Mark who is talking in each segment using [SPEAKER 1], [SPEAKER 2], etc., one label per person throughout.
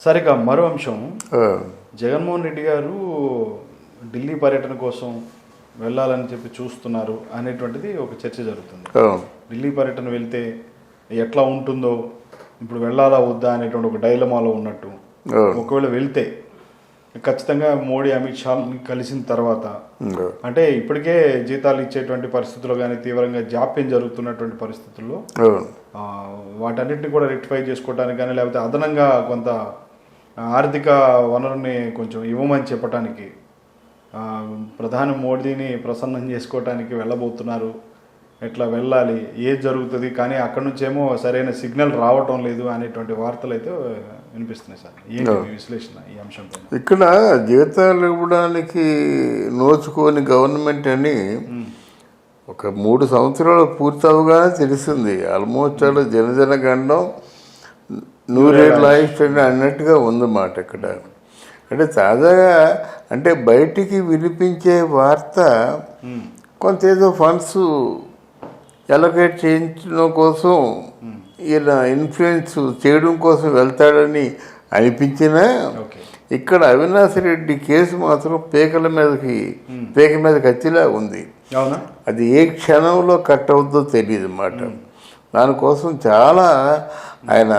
[SPEAKER 1] సరిగా మరో అంశం, జగన్మోహన్ రెడ్డి గారు ఢిల్లీ పర్యటన కోసం వెళ్ళాలని చెప్పి చూస్తున్నారు అనేటువంటిది ఒక చర్చ జరుగుతుంది. ఢిల్లీ పర్యటన వెళ్తే ఎట్లా ఉంటుందో, ఇప్పుడు వెళ్ళాలా వద్దా అనేటువంటి ఒక డైలమాలో ఉన్నట్టు. ఒకవేళ వెళ్తే ఖచ్చితంగా మోడీ అమిత్ షాని కలిసిన తర్వాత, అంటే ఇప్పటికే జీతాలు ఇచ్చేటువంటి పరిస్థితుల్లో కానీ తీవ్రంగా జాప్యం జరుగుతున్నటువంటి పరిస్థితుల్లో వాటన్నిటిని కూడా రెక్టిఫై చేసుకోవడానికి కానీ, లేకపోతే అదనంగా కొంత ఆర్థిక వనరుని కొంచెం ఇవ్వమని చెప్పడానికి ప్రధాని మోడీని ప్రసన్నం చేసుకోవటానికి వెళ్ళబోతున్నారు. ఎట్లా వెళ్ళాలి, ఏది జరుగుతుంది, కానీ అక్కడి నుంచేమో సరైన సిగ్నల్ రావటం లేదు అనేటువంటి వార్తలు అయితే వినిపిస్తున్నాయి. సార్, ఏంటి విశ్లేషణ ఈ అంశంపై?
[SPEAKER 2] ఇక్కడ జీతాలు ఇవ్వడానికి నోచుకోని గవర్నమెంట్ అని ఒక 3 సంవత్సరాలు పూర్తవగానే తెలిసింది. ఆల్మోస్ట్ అలా జనజన గండం 100 ఏళ్ళ ఆయుష్ అన్నట్టుగా ఉందన్నమాట. ఇక్కడ అంటే తాజాగా అంటే బయటికి వినిపించే వార్త కొంత ఏదో ఫండ్స్ అలొకేట్ చేయించడం కోసం, ఈయన ఇన్ఫ్లుయెన్స్ చేయడం కోసం వెళ్తాడని అనిపించినా, ఇక్కడ అవినాష్ రెడ్డి కేసు మాత్రం పేక మీద కత్తిలా ఉంది. అది ఏ క్షణంలో కట్ అవుతుందో తెలియదు అన్నమాట. దానికోసం చాలా ఆయన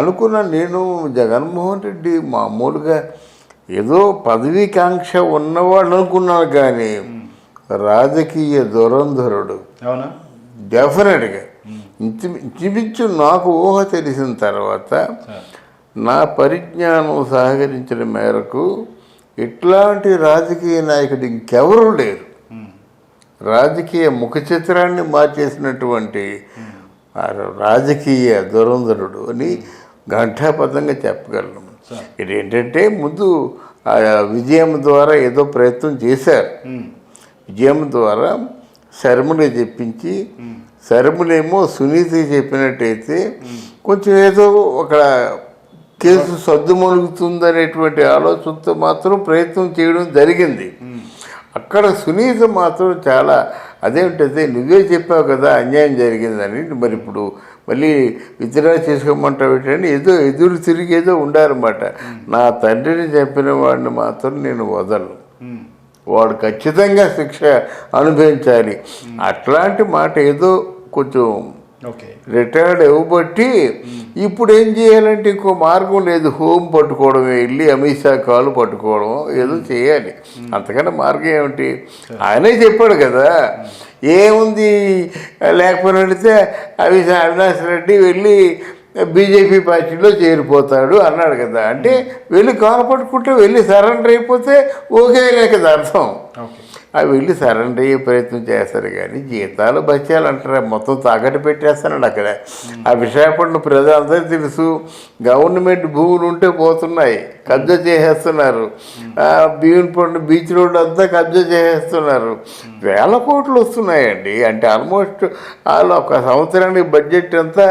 [SPEAKER 2] అనుకున్నాను. నేను జగన్మోహన్ రెడ్డి మామూలుగా ఏదో పదవీకాంక్ష ఉన్నవాడు అనుకున్నాను, కానీ రాజకీయ దురంధరుడు. డెఫినెట్గా ఇంచుమించు నాకు ఊహ తెలిసిన తర్వాత, నా పరిజ్ఞానం సహకరించిన మేరకు ఇట్లాంటి రాజకీయ నాయకుడు ఇంకెవరూ లేరు. రాజకీయ ముఖ చిత్రాన్ని మార్చేసినటువంటి రాజకీయ దురంధరుడు అని ఘంటాపథంగా చెప్పగలను. ఇదేంటంటే ముందు విజయం ద్వారా ఏదో ప్రయత్నం చేశారు. విజయం ద్వారా శర్మని చెప్పించి, శర్మలేమో సునీతి చెప్పినట్టయితే కొంచెం ఏదో ఒక కేసు సద్దుమణుగుతుందనేటువంటి ఆలోచనతో మాత్రం ప్రయత్నం చేయడం జరిగింది. అక్కడ సునీత మాత్రం చాలా అదేంటదే నువ్వే చెప్పావు కదా అన్యాయం జరిగిందని, మరి ఇప్పుడు మళ్ళీ విత్డ్రా చేసుకోమంటావు ఏంటని ఏదో ఎదురు తిరిగి ఏదో ఉండారన్నమాట. నా తండ్రిని చంపిన వాడిని మాత్రం నేను వదలను, వాడు ఖచ్చితంగా శిక్ష అనుభవించాలి. అట్లాంటి మాట ఏదో కొంచెం రిటైర్డ్ ఇవ్వబట్టి ఇప్పుడు ఏం చేయాలంటే ఇంకో మార్గం లేదు. హోమ్ పట్టుకోవడమే, వెళ్ళి అమిత్ షా కాలు పట్టుకోవడం ఏదో చేయాలి. అంతకన్నా మార్గం ఏమిటి? ఆయనే చెప్పాడు కదా, ఏముంది లేకపోయినట్లయితే అవినాష్ రెడ్డి వెళ్ళి బీజేపీ పార్టీలో చేరిపోతాడు అన్నాడు కదా. అంటే వెళ్ళి కాలు పట్టుకుంటే వెళ్ళి సరెండర్ అయిపోతే ఓకే కదా అర్థం. అవి వెళ్ళి సరెండర్ అయ్యే ప్రయత్నం చేస్తారు, కానీ జీతాలు బచ్చాలు అంటారా, మొత్తం తాకట్టు పెట్టేస్తానండి అక్కడ. ఆ విశాఖపట్నం ప్రజలందరికీ తెలుసు, గవర్నమెంట్ భూములు ఉంటే పోతున్నాయి, కబ్జా చేసేస్తున్నారు. భీమునిపట్నం బీచ్ రోడ్డు అంతా కబ్జా చేసేస్తున్నారు. 1000 కోట్లు వస్తున్నాయండి. అంటే ఆల్మోస్ట్ వాళ్ళు ఒక సంవత్సరానికి బడ్జెట్ అంతా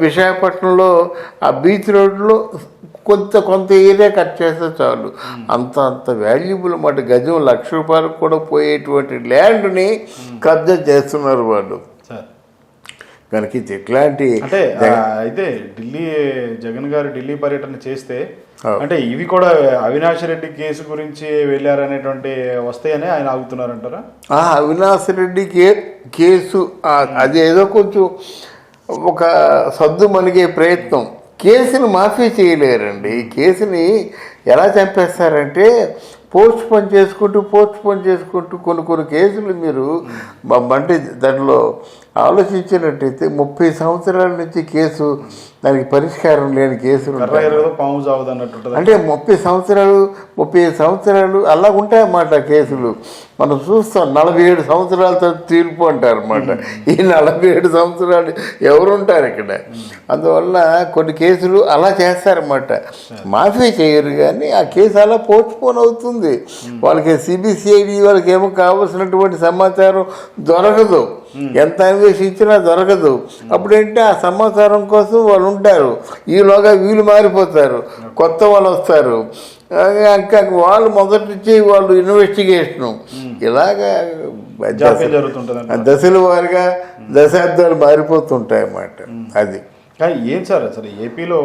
[SPEAKER 2] విశాఖపట్నంలో ఆ బీచ్ రోడ్లో కొంత ఏరియా కట్ చేస్తే చాలు. అంత వాల్యుబుల్ మాట. గజం ₹1,00,000 కూడా పోయేటువంటి ల్యాండ్ని కబ్జా చేస్తున్నారు వాళ్ళు. కనుక ఇట్లాంటి
[SPEAKER 1] అంటే అయితే జగన్ గారు ఢిల్లీ పర్యటన చేస్తే అంటే ఇవి కూడా అవినాష్ రెడ్డి కేసు గురించి వెళ్ళారనేటువంటి వస్తాయని ఆయన ఆగుతున్నారంటారా?
[SPEAKER 2] అవినాష్ రెడ్డి కేసు అదేదో కొంచెం ఒక సద్దు మణిగే ప్రయత్నం. కేసుని మాఫీ చేయలేరండి. కేసుని ఎలా చంపేస్తారంటే పోస్ట్ పోన్ చేసుకుంటూ కొన్ని కేసులు మీరు అంటే దాంట్లో ఆలోచించినట్టయితే 30 సంవత్సరాల నుంచి కేసు దానికి పరిష్కారం లేని కేసులు అంటే 30 సంవత్సరాలు అలా ఉంటాయన్నమాట కేసులు. మనం చూస్తాం 47 సంవత్సరాలతో తీర్పు అంటారు అన్నమాట. ఈ 47 సంవత్సరాలు ఎవరుంటారు ఇక్కడ? అందువల్ల కొన్ని కేసులు అలా చేస్తారన్నమాట, మాఫీ చేయరు. కానీ ఆ కేసు అలా పోస్ట్ పోన్ అవుతుంది. వాళ్ళకి సిబిసిఐడి వాళ్ళకి ఏమో కావాల్సినటువంటి సమాచారం దొరకదు, ఎంత అన్వేషించినా దొరకదు. అప్పుడేంటే ఆ సమాచారం కోసం వాళ్ళు ఉంటారు, ఈలోగా వీళ్ళు మారిపోతారు, కొత్త వాళ్ళు వస్తారు. ఇంకా వాళ్ళు మొదటి నుంచి వాళ్ళు ఇన్వెస్టిగేషను ఇలాగా దశల వారిగా దశాబ్దాలు మారిపోతుంటాయి అన్నమాట. అది
[SPEAKER 1] కానీ ఏం సార్ అసలు ఏపీలో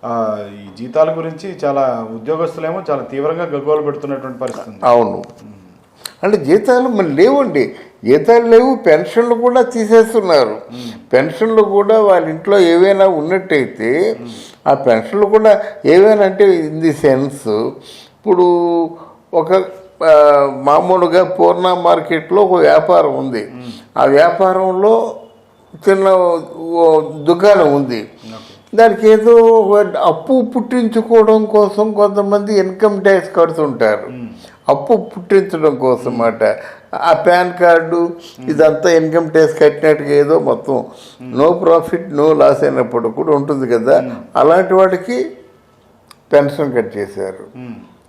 [SPEAKER 2] అవును.
[SPEAKER 1] ఈ జీతాల గురించి చాలా ఉద్యోగస్తులేమో చాలా తీవ్రంగా గగ్గోలు పెడుతున్నటువంటి పరిస్థితి ఉంది.
[SPEAKER 2] అవును, అంటే జీతాలు మరి లేవండి, జీతాలు లేవు, పెన్షన్లు కూడా తీసేస్తున్నారు. పెన్షన్లు కూడా వాళ్ళ ఇంట్లో ఏవైనా ఉన్నట్టయితే ఆ పెన్షన్లు కూడా ఏవైనా అంటే ఇన్ ది సెన్స్ ఇప్పుడు ఒక మామూలుగా పూర్ణ మార్కెట్లో ఒక వ్యాపారం ఉంది, ఆ వ్యాపారంలో చిన్న దుకాణం ఉంది, దానికి ఏదో అప్పు పుట్టించుకోవడం కోసం కొంతమంది ఇన్కమ్ ట్యాక్స్ కడుతుంటారు. అప్పు పుట్టించడం కోసం అన్నమాట. ఆ పాన్ కార్డు ఇదంతా ఇన్కమ్ ట్యాక్స్ కట్టినట్టుగా ఏదో మొత్తం నో ప్రాఫిట్ నో లాస్ అయినప్పుడు కూడా ఉంటుంది కదా, అలాంటి వాటికి పెన్షన్ కట్ చేశారు.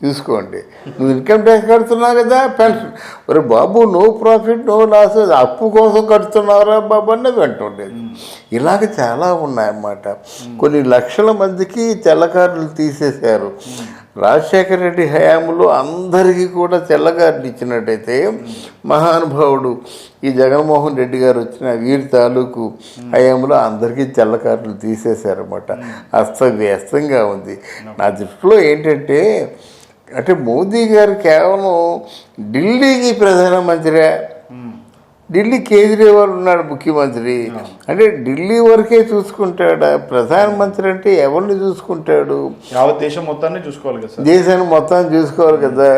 [SPEAKER 2] చూసుకోండి, నువ్వు ఇన్కమ్ ట్యాక్స్ కడుతున్నావు కదా, పెన్షన్ ఒరే బాబు నో ప్రాఫిట్ నో లాస్, అప్పు కోసం కడుతున్నారా బాబు అన్నది అంటుండేది. ఇలాగ చాలా ఉన్నాయన్నమాట. కొన్ని లక్షల మందికి తెల్ల కార్డులు తీసేశారు. రాజశేఖర రెడ్డి హయాంలో అందరికీ కూడా తెల్ల కార్డులు ఇచ్చినట్టయితే మహానుభావుడు ఈ జగన్మోహన్ రెడ్డి గారు వచ్చిన వీరి తాలూకు హయాంలో అందరికీ తెల్ల కార్డులు తీసేశారన్నమాట. అస్తవ్యస్తంగా ఉంది. నా దృష్టిలో ఏంటంటే అంటే మోదీ గారు కేవలం ఢిల్లీకి ప్రధానమంత్రి, ఢిల్లీ కేజ్రీవాల్ ఉన్నాడు ముఖ్యమంత్రి, అంటే ఢిల్లీ వరకే చూసుకుంటాడా? ప్రధానమంత్రి అంటే ఎవరిని చూసుకుంటాడు?
[SPEAKER 1] యావత్ దేశం మొత్తాన్ని చూసుకోవాలి కదా,
[SPEAKER 2] దేశాన్ని మొత్తాన్ని చూసుకోవాలి కదా.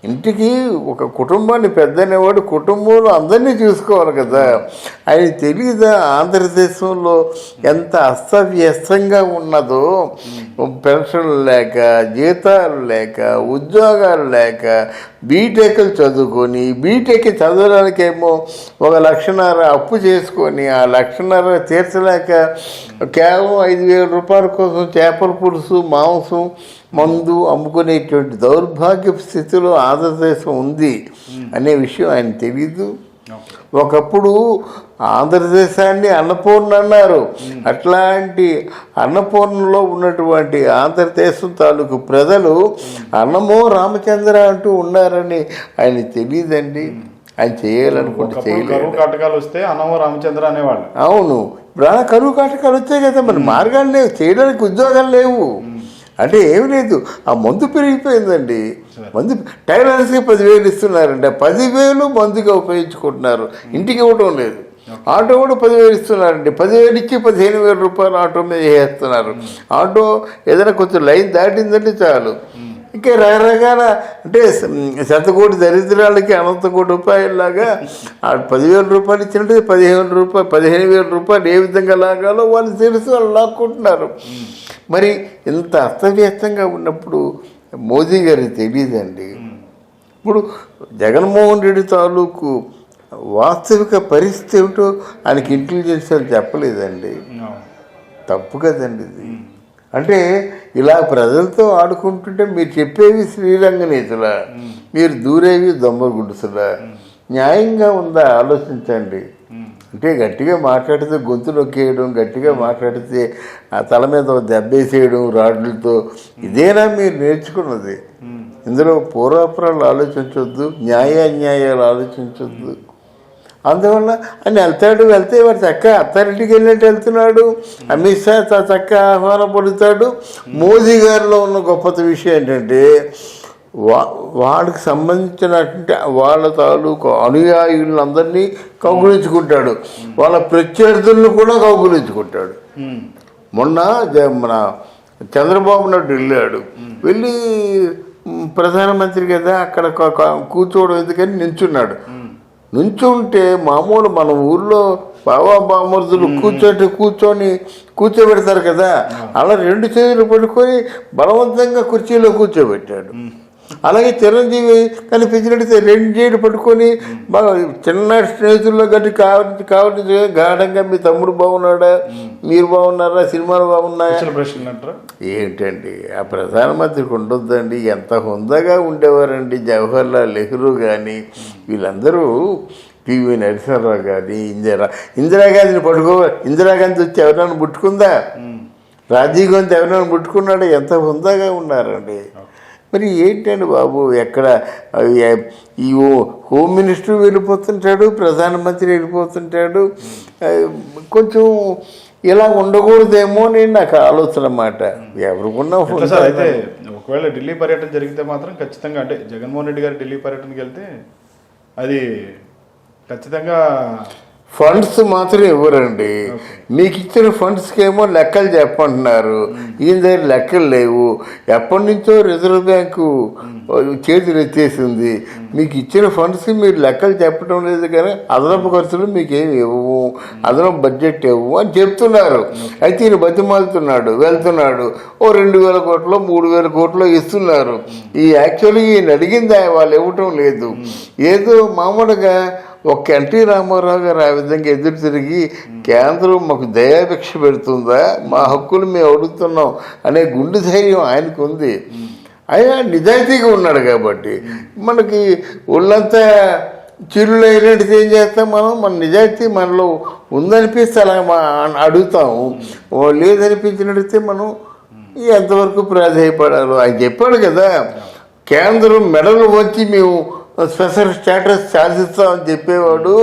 [SPEAKER 2] ఇంటికి ఒక కుటుంబాన్ని పెద్దనేవాడు కుటుంబంలో అందరినీ చూసుకోవాలి కదా. ఆయన తెలియదా ఆంధ్రదేశంలో ఎంత అస్తవ్యస్తంగా ఉన్నదో? పెన్షన్లు లేక, జీతాలు లేక, ఉద్యోగాలు లేక, బీటెక్లు చదువుకొని బీటెక్ చదవడానికేమో 1,00,000 అప్పు చేసుకొని ఆ 1,00,000 తీర్చలేక కేవలం 5,000 రూపాయల కోసం చేపల పులుసు మాంసం మందు అమ్ముకునేటువంటి దౌర్భాగ్య స్థితిలో ఆంధ్రదేశం ఉంది అనే విషయం ఆయన తెలీదు. ఒకప్పుడు ఆంధ్రదేశాన్ని అన్నపూర్ణ అన్నారు. అట్లాంటి అన్నపూర్ణలో ఉన్నటువంటి ఆంధ్రదేశం తాలూకు ప్రజలు అన్నమో రామచంద్ర అంటూ ఉన్నారని ఆయన తెలియదండి. ఆయన చేయాలనుకుంటే చేయలేదు.
[SPEAKER 1] కరువు కాటకాలు వస్తే అన్నమో రామచంద్ర అనేవాళ్ళు.
[SPEAKER 2] అవును, ఇప్పుడు కరువు కాటకాలు వచ్చాయి కదా, మరి మార్గాలు లేవు, చేయడానికి ఉద్యోగాలు లేవు, అంటే ఏమి లేదు. ఆ మందు పెరిగిపోయిందండి. మందు టైలర్స్కి 10,000 ఇస్తున్నారంటే 10,000 మందుగా ఉపయోగించుకుంటున్నారు, ఇంటికి ఇవ్వడం లేదు. ఆటో కూడా 10,000 ఇస్తున్నారండి, 10,000 ఇచ్చి 15,000 రూపాయలు ఆటో మీద వేస్తున్నారు. ఆటో ఏదైనా కొంచెం లైన్ దాటిందంటే చాలు ఇంకా రకరకాల అంటే శతకోటి దరిద్రాలకి అనంత కోటి రూపాయలలాగా 10,000 రూపాయలు ఇచ్చినట్టు 15,000 రూపాయలు ఏ విధంగా లాగాలో వాళ్ళు తెలుసు, వాళ్ళు లాక్కుంటున్నారు. మరి ఇంత అస్తవ్యస్తంగా ఉన్నప్పుడు మోదీ గారికి తెలియదండి. ఇప్పుడు జగన్మోహన్ రెడ్డి తాలూకు వాస్తవిక పరిస్థితి ఏమిటో ఆయనకి ఇంటెలిజెన్స్ అని చెప్పలేదండి. తప్పు కదండి ఇది. అంటే ఇలా ప్రజలతో ఆడుకుంటుంటే మీరు చెప్పేవి శ్రీరంగ నీతులా, మీరు దూరేవి దొమ్మ గుడుసులా? న్యాయంగా ఉందా ఆలోచించండి. అంటే గట్టిగా మాట్లాడితే గొంతు నొక్కేయడం, గట్టిగా మాట్లాడితే ఆ తల మీద దెబ్బేసేయడం రాడ్లతో, ఇదేనా మీరు నేర్చుకున్నది? ఇందులో పూర్వాపరాలు ఆలోచించవద్దు, న్యాయాన్యాయాలు ఆలోచించవద్దు. అందువల్ల ఆయన వెళ్తే వాడు చక్క అత్తారింటికి వెళ్ళినట్టు వెళ్తున్నాడు. అమిత్ షా చక్క ఆహ్వానం పలుకుతాడు. మోదీ గారిలో ఉన్న గొప్ప విషయం ఏంటంటే వాళ్ళకి సంబంధించినటువంటి వాళ్ళ తాలూకు అనుయాయులందరినీ కౌగులించుకుంటాడు, వాళ్ళ ప్రత్యర్థులను కూడా కౌగులించుకుంటాడు. మొన్న మన చంద్రబాబు నాయుడు వెళ్ళాడు, వెళ్ళి ప్రధానమంత్రి కదా అక్కడ కూర్చోవడం ఎందుకని నించున్నాడు. నుంచుంటే మామూలు మన ఊర్లో బావా బామర్దులు కూర్చోబెడతారు కదా, అలా 2 చేతులు పట్టుకొని బలవంతంగా కుర్చీలో కూర్చోబెట్టాడు. అలాగే చిరంజీవి కనిపించినట్టయితే 2 చేతులు పట్టుకొని బాగా చిన్న స్నేహితుల్లో గట్టి కావాలి గాఢంగా మీ తమ్ముడు బాగున్నాడా, మీరు బాగున్నారా, సినిమాలు బాగున్నాయా ఏంటండి? ఆ ప్రధానమంత్రికి ఉండొద్దండి. ఎంత హుందాగా ఉండేవారండి జవహర్లాల్ నెహ్రూ కానీ, వీళ్ళందరూ పివి నరసింహారావు కానీ, ఇందిరాగాంధీని ఇందిరాగాంధీ వచ్చి ఎవరైనా ముట్టుకుందా? రాజీవ్ గాంధీ ఎవరైనా ముట్టుకున్నాడా? ఎంత హుందాగా ఉన్నారండి. మరి ఏంటండి బాబు, ఎక్కడ ఈ హోమ్ మినిస్టర్ వెళ్ళిపోతుంటాడు, ప్రధానమంత్రి వెళ్ళిపోతుంటాడు. కొంచెం ఇలా ఉండకూడదేమో అని నాకు ఆలోచన అన్నమాట. ఎవరికున్నా
[SPEAKER 1] ఎట్లా సార్ అయితే ఒకవేళ ఢిల్లీ పర్యటన జరిగితే మాత్రం ఖచ్చితంగా అంటే జగన్మోహన్ రెడ్డి గారు ఢిల్లీ పర్యటనకి వెళ్తే అది ఖచ్చితంగా
[SPEAKER 2] ఫండ్స్ మాత్రం ఇవ్వరండి. మీకు ఇచ్చిన ఫండ్స్కి ఏమో లెక్కలు చెప్పంటున్నారు. ఈయన దగ్గర లెక్కలు లేవు. ఎప్పటి నుంచో రిజర్వ్ బ్యాంకు చేతులు ఎత్తేసింది. మీకు ఇచ్చిన ఫండ్స్కి మీరు లెక్కలు చెప్పడం లేదు కానీ అదనపు ఖర్చులు మీకు ఏమి ఇవ్వము, అదనపు బడ్జెట్ ఇవ్వము అని చెప్తున్నారు. అయితే ఈయన బతిమాలుతున్నాడు, వెళ్తున్నాడు. ఓ 2,000 కోట్లు 3,000 కోట్లు ఇస్తున్నారు. ఈ యాక్చువల్లీ ఈయన అడిగింది వాళ్ళు ఇవ్వటం లేదు. ఏదో మామూలుగా ఒక ఎన్టీ రామారావు గారు ఆ విధంగా ఎదురు తిరిగి కేంద్రం మాకు దయాభిక్ష పెడుతుందా, మా హక్కులు మేము అడుగుతున్నాం అనే గుండె ధైర్యం ఆయనకు ఉంది. ఆయన నిజాయితీగా ఉన్నాడు కాబట్టి మనకి ఒళ్ళంతా చిరులు అయినట్టు ఏం చేస్తాం మనం, మన నిజాయితీ మనలో ఉందనిపిస్తే అలా అడుగుతాము. లేదనిపించినట్టయితే మనం ఎంతవరకు ప్రాధాన్యపడాలో ఆయన చెప్పాడు కదా. కేంద్రం మెడలు వచ్చి మేము స్పెషల్ స్టేటస్ సాధిస్తామని చెప్పేవాడు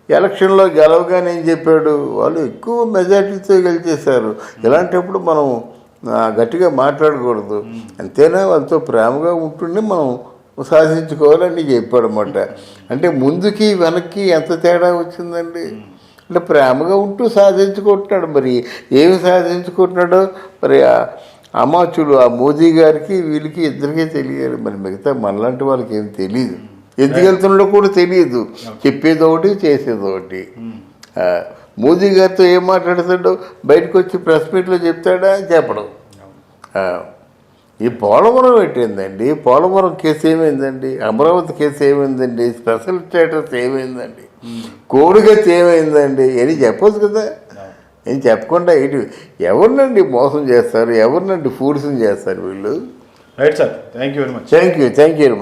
[SPEAKER 2] ఎలక్షన్లో గెలవగానే ఏం చెప్పాడు, వాళ్ళు ఎక్కువ మెజార్టీతో గెలిచేశారు. ఇలాంటప్పుడు మనం గట్టిగా మాట్లాడకూడదు, అంతేనా వాళ్ళతో ప్రేమగా ఉంటుండే మనం సాధించుకోవాలని చెప్పాడు అన్నమాట. అంటే ముందుకి వెనక్కి ఎంత తేడా వచ్చిందండి. అంటే ప్రేమగా ఉంటూ సాధించుకుంటున్నాడు. మరి ఏమి సాధించుకుంటున్నాడో మరి అమాచులు ఆ మోదీ గారికి వీళ్ళకి ఇద్దరికీ తెలియాలి. మరి మిగతా మనలాంటి వాళ్ళకి ఏం తెలియదు, ఎందుకు వెళ్తున్నాడో కూడా తెలియదు. చెప్పేది ఒకటి చేసేది ఒకటి. మోదీ గారితో ఏం మాట్లాడతాడో బయటకు వచ్చి ప్రెస్ మీట్లో చెప్తాడా, చెప్పడం. ఈ పోలవరం పెట్టిందండి, పోలవరం కేసు ఏమైందండి, అమరావతి కేసు ఏమైందండి, స్పెషల్ స్టేటస్ ఏమైందండి, కోడిగతి ఏమైందండి అని చెప్పొచ్చు కదా. ఏం చెప్పకుండా ఇటు ఎవరినండి మోసం చేస్తారు, ఎవరినండి ఫూడ్స్ని చేస్తారు వీళ్ళు.
[SPEAKER 1] Right sir, thank you very much.
[SPEAKER 2] Thank you very much.